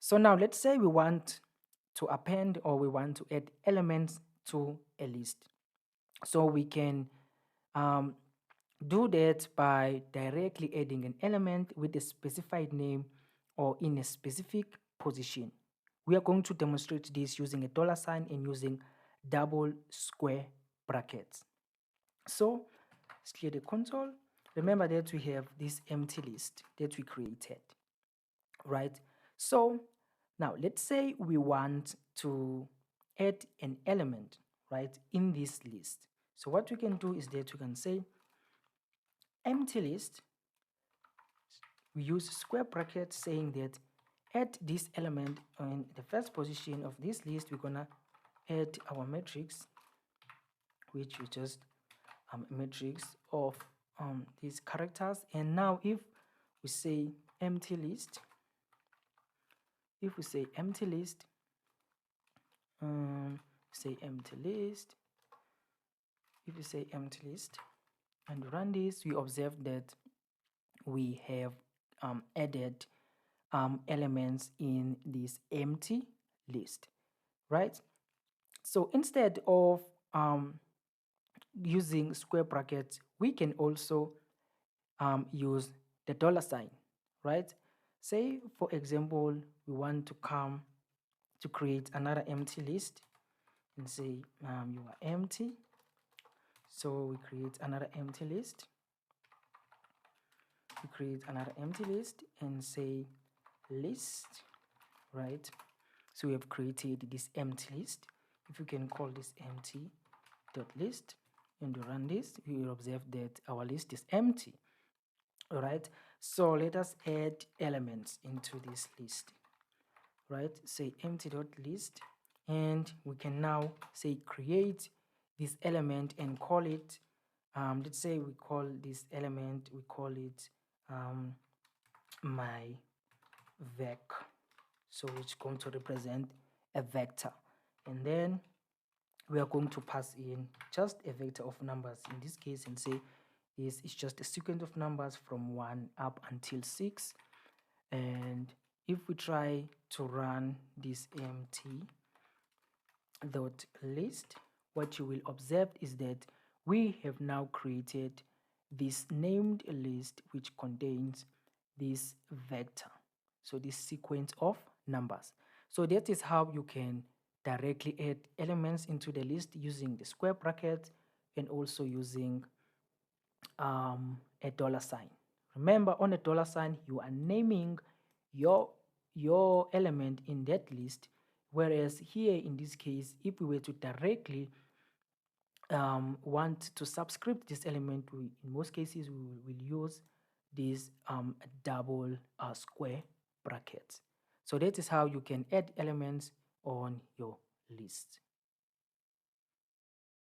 So now let's say we want to append or we want to add elements to a list. So we can do that by directly adding an element with a specified name or in a specific position. We are going to demonstrate this using a dollar sign and using double square brackets. So let's clear the console. Remember that we have this empty list that we created, right? So now let's say we want to add an element, right, in this list. So what we can do is that we can say empty list. We use square brackets saying that add this element in the first position of this list. We're gonna add our matrix, which is just a matrix of these characters. And now if we say empty list, if we say empty list, say empty list, if we say empty list and run this, we observe that we have added elements in this empty list, right? So instead of using square brackets, we can also use the dollar sign, right? Say, for example, we want to come to create another empty list and say you are empty. So we create another empty list. We create another empty list and say list, right? So we have created this empty list. If you can call this empty dot list and you run this, you will observe that our list is empty. All right, so let us add elements into this list, right? Say empty dot list, and we can now say create this element and call it let's say we call this element, we call it my vec, so it's going to represent a vector, and then we are going to pass in just a vector of numbers in this case and say this is just a sequence of numbers from 1 up until 6. And if we try to run this empty dot list, what you will observe is that we have now created this named list which contains this vector, so this sequence of numbers. So that is how you can directly add elements into the list using the square bracket and also using a dollar sign. Remember, on a dollar sign you are naming your element in that list, whereas here in this case, if we were to directly want to subscript this element, in most cases we will use these double square brackets. So that is how you can add elements on your list.